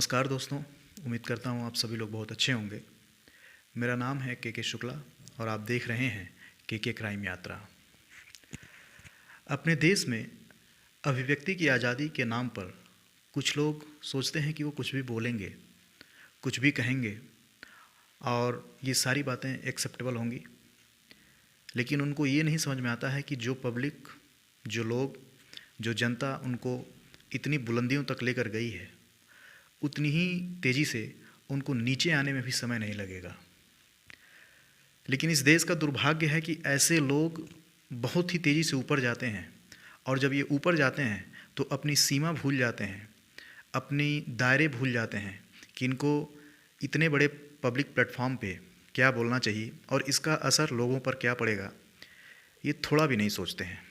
नमस्कार दोस्तों, उम्मीद करता हूँ आप सभी लोग बहुत अच्छे होंगे। मेरा नाम है के शुक्ला और आप देख रहे हैं के क्राइम यात्रा। अपने देश में अभिव्यक्ति की आज़ादी के नाम पर कुछ लोग सोचते हैं कि वो कुछ भी बोलेंगे, कुछ भी कहेंगे और ये सारी बातें एक्सेप्टेबल होंगी। लेकिन उनको ये नहीं समझ में आता है कि जो पब्लिक, जो लोग, जो जनता उनको इतनी बुलंदियों तक लेकर गई है, उतनी ही तेज़ी से उनको नीचे आने में भी समय नहीं लगेगा। लेकिन इस देश का दुर्भाग्य है कि ऐसे लोग बहुत ही तेज़ी से ऊपर जाते हैं और जब ये ऊपर जाते हैं तो अपनी सीमा भूल जाते हैं, अपनी दायरे भूल जाते हैं कि इनको इतने बड़े पब्लिक प्लेटफॉर्म पे क्या बोलना चाहिए और इसका असर लोगों पर क्या पड़ेगा, ये थोड़ा भी नहीं सोचते हैं।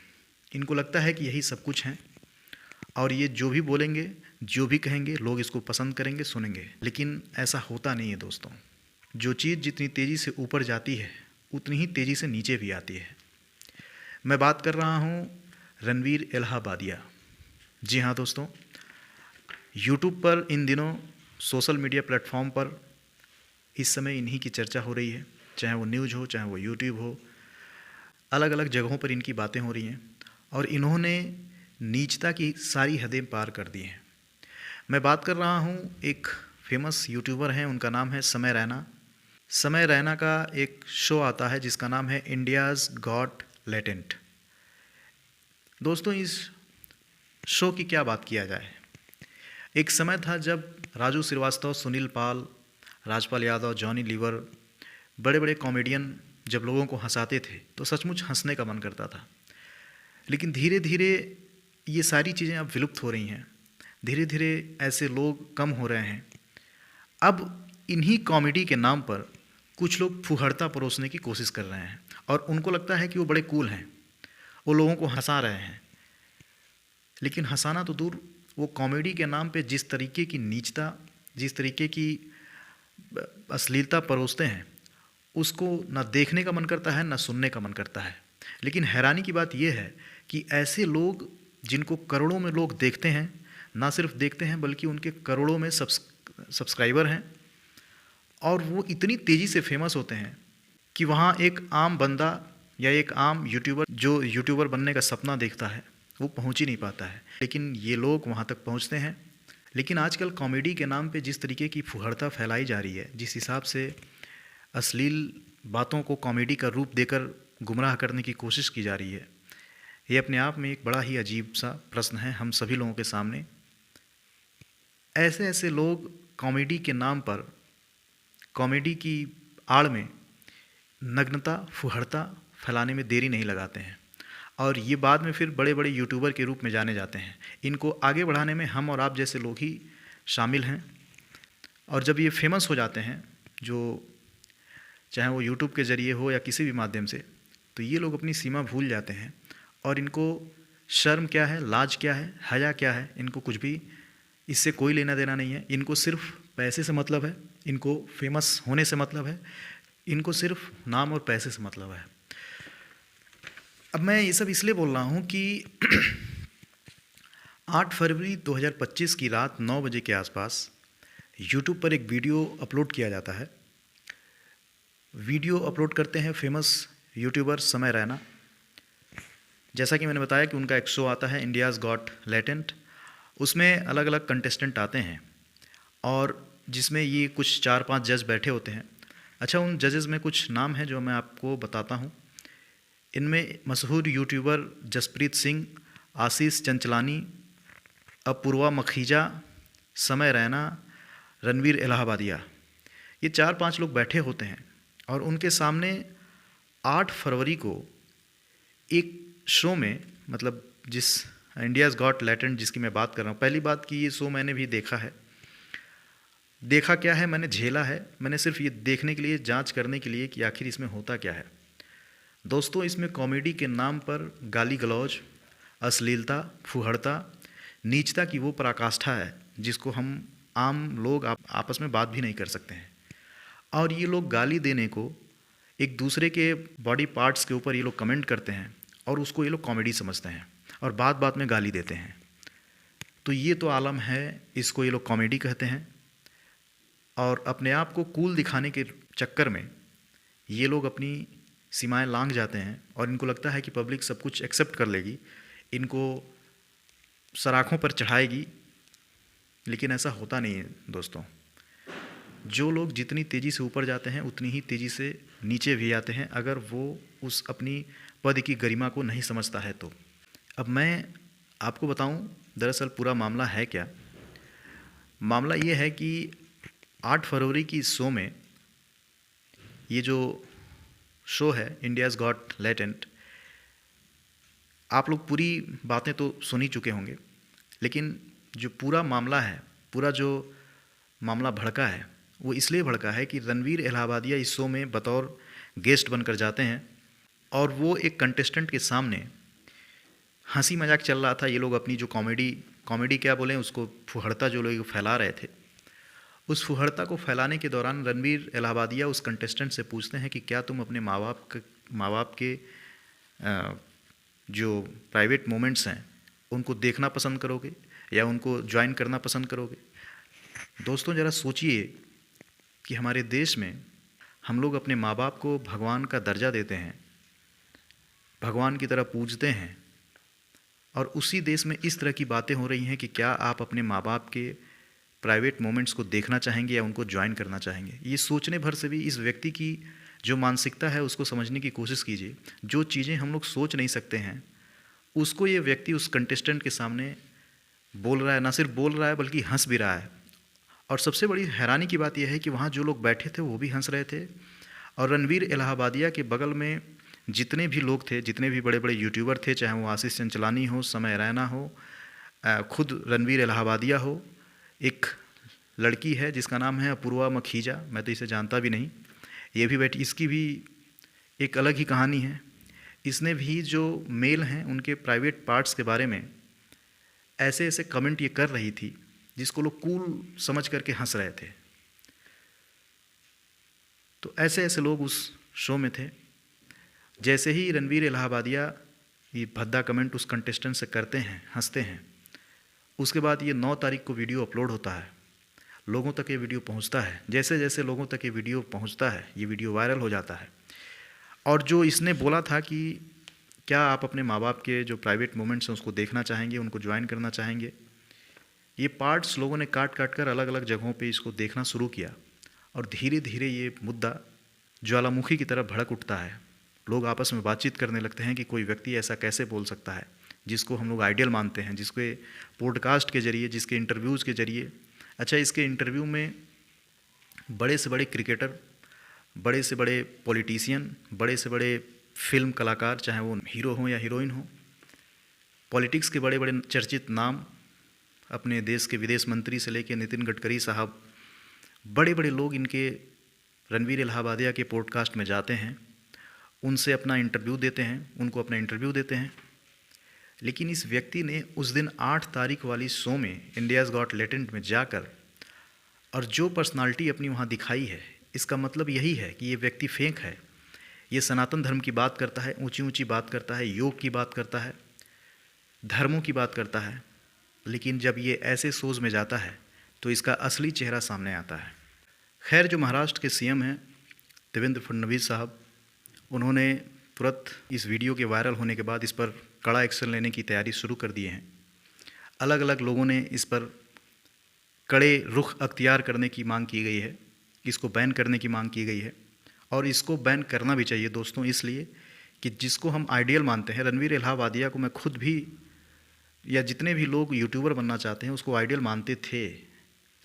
इनको लगता है कि यही सब कुछ है और ये जो भी बोलेंगे, जो भी कहेंगे, लोग इसको पसंद करेंगे, सुनेंगे। लेकिन ऐसा होता नहीं है दोस्तों। जो चीज़ जितनी तेज़ी से ऊपर जाती है उतनी ही तेज़ी से नीचे भी आती है। मैं बात कर रहा हूँ रणवीर इलाहाबादिया। जी हाँ दोस्तों, यूट्यूब पर इन दिनों सोशल मीडिया प्लेटफॉर्म पर इस समय इन्हीं की चर्चा हो रही है। चाहे वो न्यूज़ हो, चाहे वो यूट्यूब हो, अलग अलग जगहों पर इनकी बातें हो रही हैं और इन्होंने नीचता की सारी हदें पार कर दी हैं। मैं बात कर रहा हूँ, एक फेमस यूट्यूबर हैं, उनका नाम है समय रैना। समय रैना का एक शो आता है जिसका नाम है इंडियाज़ गॉट लेटेंट। दोस्तों, इस शो की क्या बात किया जाए। एक समय था जब राजू श्रीवास्तव, सुनील पाल, राजपाल यादव, जॉनी लीवर, बड़े बड़े कॉमेडियन जब लोगों को हंसाते थे तो सचमुच हंसने का मन करता था। लेकिन धीरे धीरे ये सारी चीज़ें अब विलुप्त हो रही हैं। धीरे धीरे ऐसे लोग कम हो रहे हैं। अब इन्हीं कॉमेडी के नाम पर कुछ लोग फुहड़ता परोसने की कोशिश कर रहे हैं और उनको लगता है कि वो बड़े कूल हैं, वो लोगों को हंसा रहे हैं। लेकिन हंसाना तो दूर, वो कॉमेडी के नाम पे जिस तरीके की नीचता, जिस तरीके की अश्लीलता परोसते हैं, उसको ना देखने का मन करता है, ना सुनने का मन करता है। लेकिन हैरानी की बात यह है कि ऐसे लोग जिनको करोड़ों में लोग देखते हैं, ना सिर्फ देखते हैं बल्कि उनके करोड़ों में सब्सक्राइबर हैं और वो इतनी तेज़ी से फेमस होते हैं कि वहाँ एक आम बंदा या एक आम यूट्यूबर जो यूट्यूबर बनने का सपना देखता है वो पहुँच ही नहीं पाता है। लेकिन ये लोग वहाँ तक पहुँचते हैं। लेकिन आजकल कॉमेडी के नाम पे जिस तरीके की फुहड़ता फैलाई जा रही है, जिस हिसाब से अश्लील बातों को कॉमेडी का रूप देकर गुमराह करने की कोशिश की जा रही है, ये अपने आप में एक बड़ा ही अजीब सा प्रश्न है हम सभी लोगों के सामने। ऐसे ऐसे लोग कॉमेडी के नाम पर, कॉमेडी की आड़ में नग्नता, फुहड़ता फैलाने में देरी नहीं लगाते हैं और ये बाद में फिर बड़े बड़े यूट्यूबर के रूप में जाने जाते हैं। इनको आगे बढ़ाने में हम और आप जैसे लोग ही शामिल हैं और जब ये फेमस हो जाते हैं, जो चाहे वो यूट्यूब के ज़रिए हो या किसी भी माध्यम से, तो ये लोग अपनी सीमा भूल जाते हैं और इनको शर्म क्या है, लाज क्या है, हया क्या है, इनको कुछ भी इससे कोई लेना देना नहीं है। इनको सिर्फ पैसे से मतलब है, इनको फेमस होने से मतलब है, इनको सिर्फ नाम और पैसे से मतलब है। अब मैं ये सब इसलिए बोल रहा हूँ कि 8 फरवरी 2025 की रात 9 बजे के आसपास यूट्यूब पर एक वीडियो अपलोड किया जाता है। वीडियो अपलोड करते हैं फेमस यूट्यूबर समय रैना। जैसा कि मैंने बताया कि उनका एक शो आता है इंडियाज़ गॉट लेटेंट। उसमें अलग अलग कंटेस्टेंट आते हैं और जिसमें ये कुछ 4-5 जज बैठे होते हैं। अच्छा, उन जजेस में कुछ नाम हैं जो मैं आपको बताता हूँ। इनमें मशहूर यूट्यूबर जसप्रीत सिंह, आशीष चंचलानी, अपूर्वा मखीजा, समय रैना, रणवीर इलाहाबादिया, ये 4-5 लोग बैठे होते हैं और उनके सामने 8 फरवरी को एक शो में, मतलब जिस इंडियाज़ गॉट लेटेंट जिसकी मैं बात कर रहा हूँ, पहली बात कि ये शो मैंने भी देखा है। देखा क्या है, मैंने झेला है। मैंने सिर्फ ये देखने के लिए, जांच करने के लिए कि आखिर इसमें होता क्या है। दोस्तों, इसमें कॉमेडी के नाम पर गाली गलौज, अश्लीलता, फुहड़ता, नीचता की वो पराकाष्ठा है जिसको हम आम लोग आपस में बात भी नहीं कर सकते हैं। और ये लोग गाली देने को एक दूसरे के बॉडी पार्ट्स के ऊपर ये लोग कमेंट करते हैं और उसको ये लोग कॉमेडी समझते हैं और बात बात में गाली देते हैं। तो ये तो आलम है, इसको ये लोग कॉमेडी कहते हैं। और अपने आप को कूल दिखाने के चक्कर में ये लोग अपनी सीमाएं लांघ जाते हैं और इनको लगता है कि पब्लिक सब कुछ एक्सेप्ट कर लेगी, इनको सराखों पर चढ़ाएगी। लेकिन ऐसा होता नहीं है दोस्तों। जो लोग जितनी तेज़ी से ऊपर जाते हैं उतनी ही तेज़ी से नीचे भी आते हैं, अगर वो उस अपनी पद की गरिमा को नहीं समझता है तो। अब मैं आपको बताऊं दरअसल पूरा मामला है क्या। मामला ये है कि 8 फरवरी की इस शो में, ये जो शो है इंडियाज़ गॉट टैलेंट, आप लोग पूरी बातें तो सुन ही चुके होंगे, लेकिन जो पूरा मामला है, पूरा जो मामला भड़का है वो इसलिए भड़का है कि रणवीर इलाहाबादिया इस शो में बतौर गेस्ट बनकर जाते हैं और वो एक कंटेस्टेंट के सामने हंसी मजाक चल रहा था। ये लोग अपनी जो कॉमेडी क्या बोलें उसको, फुहड़ता जो लोग फैला रहे थे, उस फुहड़ता को फैलाने के दौरान रणवीर इलाहाबादिया उस कंटेस्टेंट से पूछते हैं कि क्या तुम अपने माँ बाप के जो प्राइवेट मोमेंट्स हैं उनको देखना पसंद करोगे या उनको ज्वाइन करना पसंद करोगे। दोस्तों ज़रा सोचिए कि हमारे देश में हम लोग अपने माँ बाप को भगवान का दर्जा देते हैं, भगवान की तरह पूजते हैं, और उसी देश में इस तरह की बातें हो रही हैं कि क्या आप अपने माँ बाप के प्राइवेट मोमेंट्स को देखना चाहेंगे या उनको ज्वाइन करना चाहेंगे। ये सोचने भर से भी इस व्यक्ति की जो मानसिकता है उसको समझने की कोशिश कीजिए। जो चीज़ें हम लोग सोच नहीं सकते हैं उसको ये व्यक्ति उस कंटेस्टेंट के सामने बोल रहा है, ना सिर्फ बोल रहा है बल्कि हंस भी रहा है। और सबसे बड़ी हैरानी की बात यह है कि वहाँ जो लोग बैठे थे वो भी हंस रहे थे, और रणवीर इलाहाबादिया के बगल में जितने भी लोग थे, जितने भी बड़े बड़े यूट्यूबर थे, चाहे वो आशीष चंचलानी हो, समय रैना हो, खुद रणवीर इलाहाबादिया हो, एक लड़की है जिसका नाम है अपूर्वा मखीजा, मैं तो इसे जानता भी नहीं, ये भी बैठी, इसकी भी एक अलग ही कहानी है। इसने भी जो मेल हैं उनके प्राइवेट पार्ट्स के बारे में ऐसे ऐसे कमेंट ये कर रही थी जिसको लोग कूल समझ करके हंस रहे थे। तो ऐसे ऐसे लोग उस शो में थे। जैसे ही रणवीर इलाहाबादिया ये भद्दा कमेंट उस कंटेस्टेंट से करते हैं, हंसते हैं, उसके बाद ये 9 तारीख को वीडियो अपलोड होता है, लोगों तक ये वीडियो पहुंचता है। जैसे जैसे लोगों तक ये वीडियो पहुंचता है ये वीडियो वायरल हो जाता है। और जो इसने बोला था कि क्या आप अपने माँ बाप के जो प्राइवेट मोमेंट्स हैं उसको देखना चाहेंगे, उनको ज्वाइन करना चाहेंगे, ये पार्ट्स लोगों ने काट काट कर अलग अलग जगहों पे इसको देखना शुरू किया, और धीरे धीरे ये मुद्दा ज्वालामुखी की तरह भड़क उठता है। लोग आपस में बातचीत करने लगते हैं कि कोई व्यक्ति ऐसा कैसे बोल सकता है जिसको हम लोग आइडियल मानते हैं, जिसके पॉडकास्ट के जरिए, जिसके इंटरव्यूज़ के जरिए। अच्छा, इसके इंटरव्यू में बड़े से बड़े क्रिकेटर, बड़े से बड़े पॉलिटिशियन, बड़े से बड़े फिल्म कलाकार, चाहे वो हीरो हों या हीरोइन हो, पॉलिटिक्स के बड़े बड़े चर्चित नाम, अपने देश के विदेश मंत्री से लेकर नितिन गडकरी साहब, बड़े बड़े लोग इनके रणवीर इलाहाबादिया के पॉडकास्ट में जाते हैं, उनसे अपना इंटरव्यू देते हैं, उनको अपना इंटरव्यू देते हैं। लेकिन इस व्यक्ति ने उस दिन 8 तारीख वाली शो में, इंडियाज़ गॉट टैलेंट में जाकर, और जो पर्सनालिटी अपनी वहाँ दिखाई है, इसका मतलब यही है कि ये व्यक्ति फेक है। ये सनातन धर्म की बात करता है, ऊंची ऊंची बात करता है, योग की बात करता है, धर्मों की बात करता है, लेकिन जब ये ऐसे शोज़ में जाता है तो इसका असली चेहरा सामने आता है। खैर, जो महाराष्ट्र के सीएम हैं देवेंद्र फडणवीस साहब, उन्होंने तुरंत इस वीडियो के वायरल होने के बाद इस पर कड़ा एक्शन लेने की तैयारी शुरू कर दिए हैं। अलग अलग लोगों ने इस पर कड़े रुख अख्तियार करने की मांग की गई है, इसको बैन करने की मांग की गई है, और इसको बैन करना भी चाहिए दोस्तों, इसलिए कि जिसको हम आइडियल मानते हैं, रणवीर इलाहाबादिया को मैं खुद भी, या जितने भी लोग यूट्यूबर बनना चाहते हैं, उसको आइडियल मानते थे,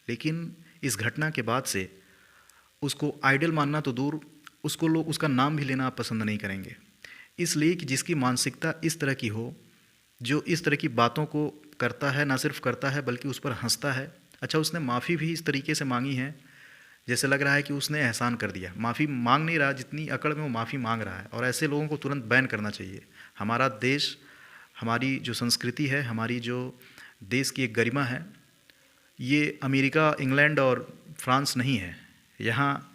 लेकिन इस घटना के बाद से उसको आइडियल मानना तो दूर, उसको लोग उसका नाम भी लेना आप पसंद नहीं करेंगे। इसलिए कि जिसकी मानसिकता इस तरह की हो, जो इस तरह की बातों को करता है, ना सिर्फ करता है बल्कि उस पर हंसता है। अच्छा, उसने माफ़ी भी इस तरीके से मांगी है जैसे लग रहा है कि उसने एहसान कर दिया। माफ़ी मांग नहीं रहा, जितनी अकड़ में वो माफ़ी मांग रहा है, और ऐसे लोगों को तुरंत बैन करना चाहिए। हमारा देश, हमारी जो संस्कृति है, हमारी जो देश की एक गरिमा है, ये अमेरिका, इंग्लैंड और फ्रांस नहीं है। यहाँ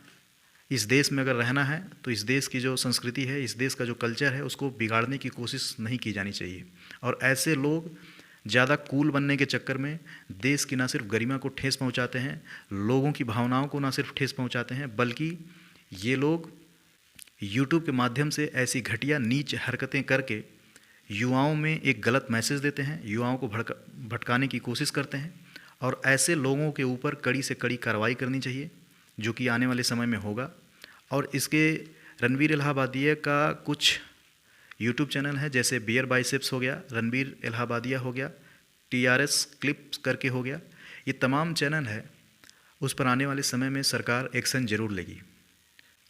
इस देश में अगर रहना है तो इस देश की जो संस्कृति है, इस देश का जो कल्चर है, उसको बिगाड़ने की कोशिश नहीं की जानी चाहिए। और ऐसे लोग ज़्यादा कूल बनने के चक्कर में देश की ना सिर्फ गरिमा को ठेस पहुंचाते हैं, लोगों की भावनाओं को ना सिर्फ ठेस पहुंचाते हैं, बल्कि ये लोग यूट्यूब के माध्यम से ऐसी घटिया नीच हरकतें करके युवाओं में एक गलत मैसेज देते हैं, युवाओं को भटकाने की कोशिश करते हैं। और ऐसे लोगों के ऊपर कड़ी से कड़ी कार्रवाई करनी चाहिए, जो कि आने वाले समय में होगा। और इसके रणवीर इलाहाबादिया का कुछ यूट्यूब चैनल है, जैसे बियर बाइसेप्स हो गया, रणवीर इलाहाबादिया हो गया, TRS क्लिप्स करके हो गया, ये तमाम चैनल है, उस पर आने वाले समय में सरकार एक्शन ज़रूर लेगी।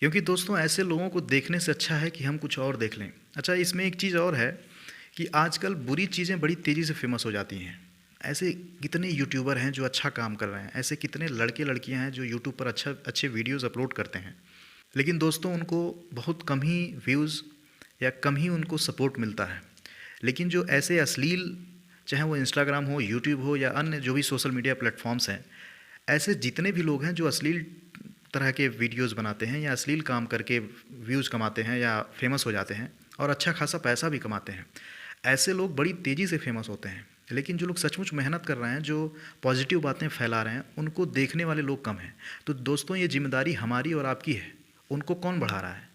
क्योंकि दोस्तों ऐसे लोगों को देखने से अच्छा है कि हम कुछ और देख लें। अच्छा, इसमें एक चीज़ और है कि आजकल बुरी चीज़ें बड़ी तेज़ी से फेमस हो जाती हैं। ऐसे कितने यूट्यूबर हैं जो अच्छा काम कर रहे हैं, ऐसे कितने लड़के लड़कियां हैं जो यूट्यूब पर अच्छे वीडियोस अपलोड करते हैं, लेकिन दोस्तों उनको बहुत कम ही व्यूज़ या कम ही उनको सपोर्ट मिलता है। लेकिन जो ऐसे अश्लील, चाहे वो इंस्टाग्राम हो, यूट्यूब हो या अन्य जो भी सोशल मीडिया प्लेटफॉर्म्स हैं, ऐसे जितने भी लोग हैं जो अश्लील तरह के वीडियोस बनाते हैं या अश्लील काम करके व्यूज़ कमाते हैं या फेमस हो जाते हैं और अच्छा खासा पैसा भी कमाते हैं, ऐसे लोग बड़ी तेज़ी से फेमस होते हैं। लेकिन जो लोग सचमुच मेहनत कर रहे हैं, जो पॉजिटिव बातें फैला रहे हैं, उनको देखने वाले लोग कम हैं। तो दोस्तों ये जिम्मेदारी हमारी और आपकी है। उनको कौन बढ़ा रहा है?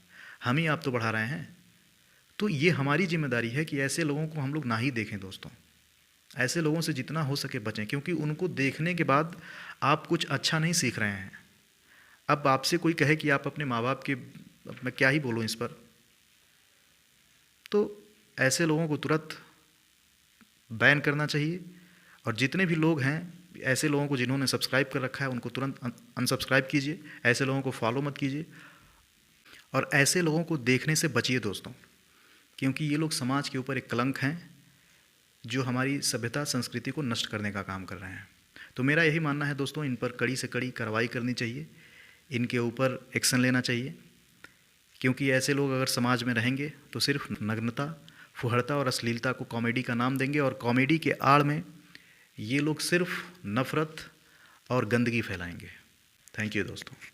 हम ही आप तो बढ़ा रहे हैं। तो ये हमारी जिम्मेदारी है कि ऐसे लोगों को हम लोग ना ही देखें दोस्तों। ऐसे लोगों से जितना हो सके बचें, क्योंकि उनको देखने के बाद आप कुछ अच्छा नहीं सीख रहे हैं। अब आपसे कोई कहे कि आप अपने माँ बाप के, मैं क्या ही बोलूँ इस पर, तो ऐसे लोगों को तुरंत बैन करना चाहिए। और जितने भी लोग हैं, ऐसे लोगों को जिन्होंने सब्सक्राइब कर रखा है, उनको तुरंत अनसब्सक्राइब कीजिए। ऐसे लोगों को फॉलो मत कीजिए और ऐसे लोगों को देखने से बचिए दोस्तों, क्योंकि ये लोग समाज के ऊपर एक कलंक हैं जो हमारी सभ्यता संस्कृति को नष्ट करने का काम कर रहे हैं। तो मेरा यही मानना है दोस्तों, इन पर कड़ी से कड़ी कार्रवाई करनी चाहिए, इनके ऊपर एक्शन लेना चाहिए। क्योंकि ऐसे लोग अगर समाज में रहेंगे तो सिर्फ नग्नता, फुहड़ता और अश्लीलता को कॉमेडी का नाम देंगे, और कॉमेडी के आड़ में ये लोग सिर्फ नफ़रत और गंदगी फैलाएंगे। थैंक यू दोस्तों।